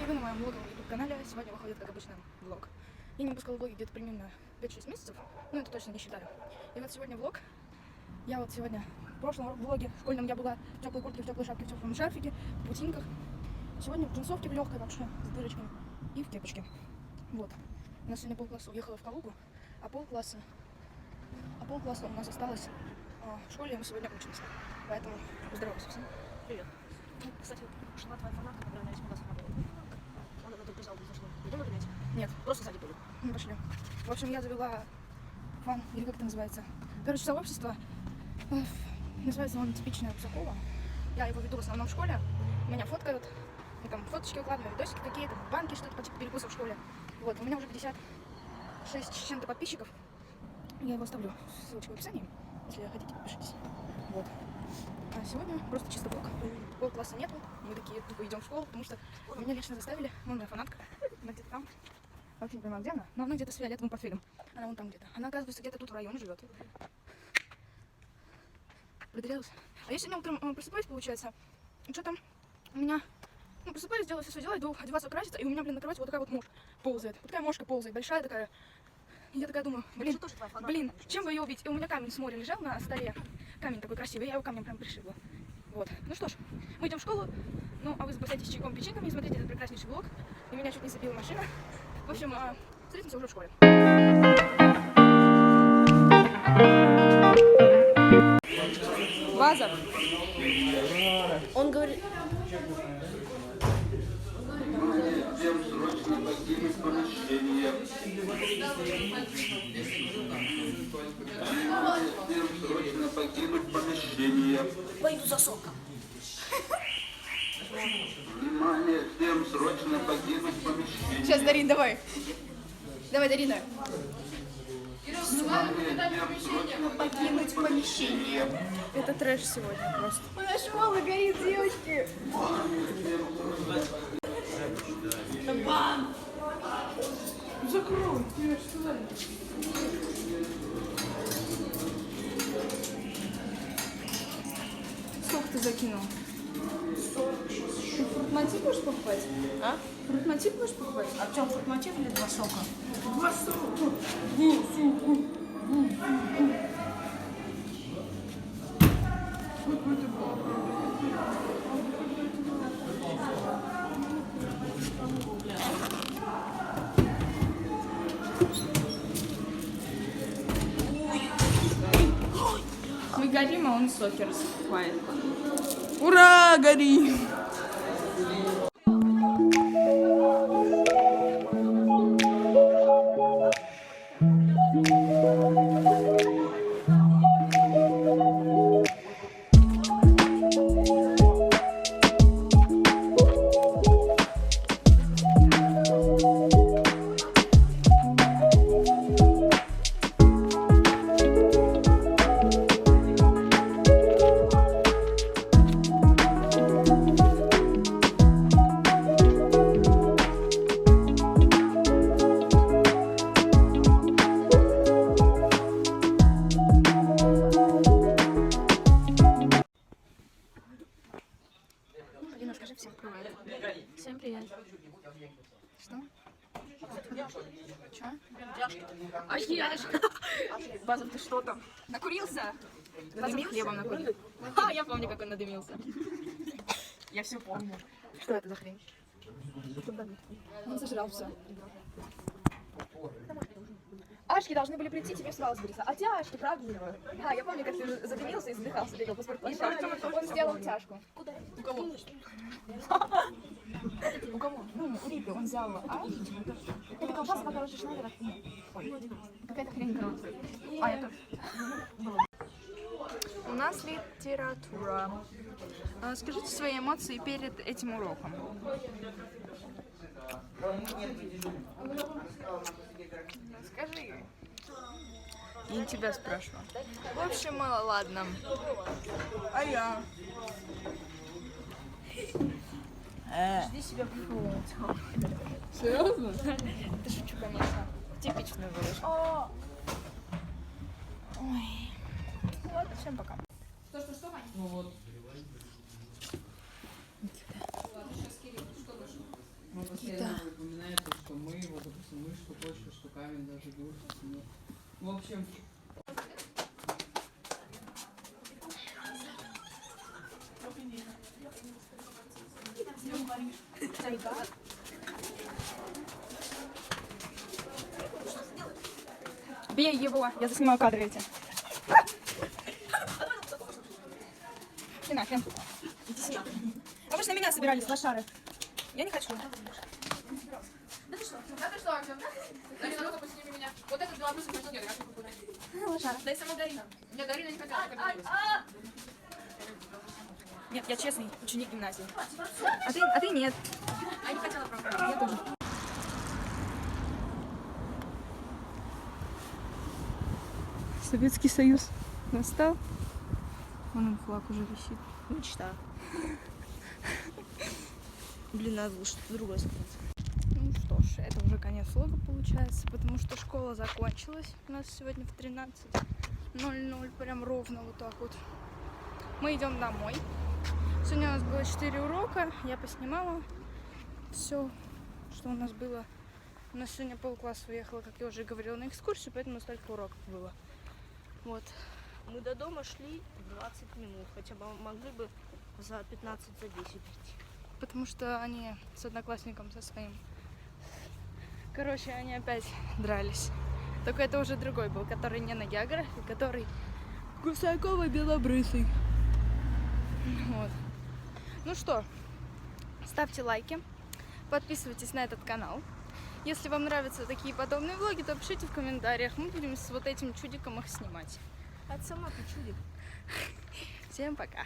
Ребятки, вы на моем влоговом YouTube-канале. Сегодня выходит, как обычно, влог. Я не выпускала влоги где-то примерно 5-6 месяцев, но это точно не считаю. И вот сегодня влог. Я вот сегодня в прошлом влоге школьном я была в теплой куртке, в теплой шапке, в теплом шарфике, в ботинках. Сегодня в джинсовке в легкой вообще, с дырочками и в кепочке. Вот. У нас сегодня полкласса уехала в Калугу, а полкласса у нас осталось в школе, и мы сегодня учимся. Поэтому поздоровайся всем. Привет. Кстати, шла твоя фанатка, которая на 8 классах работала. Она только взяла, зашла. Идем обменять? Нет. Просто сзади были. Ну, пошли. В общем, я завела фан, или как это называется. Короче, сообщество. Называется он типичное Русакова. Я его веду в основном в школе. Меня фоткают. Мы там фоточки укладываем, видосики какие-то, банки, что-то по типу перекусов в школе. Вот, у меня уже 56 с чем-то подписчиков. Я его оставлю, ссылочку в описании. Если хотите, подпишитесь. Вот. А сегодня просто чисто влог. Полкласса нету. Мы такие тупо идем в школу, потому что меня лично заставили. Вон моя фанатка. Она где-то там. Вообще не понимаю, где она. Но она где-то с фиолетовым портфелем. Она вон там где-то. Она, оказывается, где-то тут в районе живет. Продрялась. А я сегодня утром просыпаюсь, получается. Что там? У меня... Ну, просыпаюсь, делаю все свои дела, иду одеваться, краситься, и у меня, блин, на кровати вот такая вот мушь ползает. Вот такая мошка ползает, большая такая. И я такая думаю, блин, чем бы ее убить? И у меня камень с моря лежал на столе. Камень такой красивый, я его камнем прям пришибла. Вот. Ну что ж, мы идем в школу. Ну, а вы запасайтесь чайком, печеньками и смотрите этот прекраснейший влог. И меня чуть не забила машина. В общем, встретимся уже в школе. База. Он говорит... Всем срочно покинуть помещение. Всем срочно покинуть помещение. Пойду за соком. Внимание, всем срочно покинуть помещение. Сейчас, Дарин, давай. Давай, Дарина. Внимание, всем срочно покинуть помещение. Это трэш сегодня просто. У нас школа горит, девочки. Бам! Закрой, ты что? Сколько ты закинул? Ты фрутматив будешь покупать? А? Фрутматив будешь покупать? А в чем фрутматив или два сока? Два сока. Мы горим, а он сокер скупает. Ура, горим! Алина, скажи всем привет. Всем привет. Что? Чё? А я ж. Базов, ты что там? Накурился? Базов хлебом накурил. Я помню, как он надымился. Я все помню. Что это за хрень? Он сожрал все. Ашки должны были прийти, тебе сразу говорится. А тяжки, правда? Да, я помню, как ты задымился и задыхался, бегал по спортплощадке. Он сделал тяжку. Куда? У кого? У кого? Ну, у Рипы он взял ашки. Это колбаса, короче, шнайдера. Какая-то хрень, короче. А, это... У нас литература. Скажите свои эмоции перед этим уроком. Скажи. Я тебя спрашиваю. В общем, ладно. А я? Жди себя приколоть. Серьезно? Это шучу, конечно. Типичную выложку. Ой. Ну ладно, всем пока. Что, Вань? Ну вот. Мы постоянно упоминаем, что мы, вот, допустим, мышку, почку, что камень, даже юрку. Ну, в общем, Бей его, я заснимаю кадры эти. И нахрен. Иди сюда. А вы же на меня собирались, лошары. Я не хочу. Да ты что, Артем? Дарина, ну-ка, посними меня. Вот этот белорус хотел, нет, я хочу купить. Лошара. Да и сама Дарина. Нет, Дарина не хотела, как это Нет, я честный ученик гимназии. А ты нет. А не хотела, правда. Я тоже. Советский Союз настал. Вон он флаг уже висит. Мечта. Блин, надо было что-то другое сказать. Ну что ж, это уже конец влога получается, потому что школа закончилась. У нас сегодня в 13:00, прям ровно вот так вот. Мы идем домой. Сегодня у нас было 4 урока, я поснимала все, что у нас было. У нас сегодня полкласса уехала, как я уже говорила, на экскурсию, поэтому столько уроков было. Вот. Мы до дома шли 20 минут, хотя бы могли бы за 15-10 идти. Потому что они с одноклассником со своим. Короче, они опять дрались. Только это уже другой был, который не на географии, который Гусакова-белобрысый. Вот. Ну что, ставьте лайки, подписывайтесь на этот канал. Если вам нравятся такие подобные влоги, то пишите в комментариях. Мы будем с вот этим чудиком их снимать. А это сама ты чудик. Всем пока!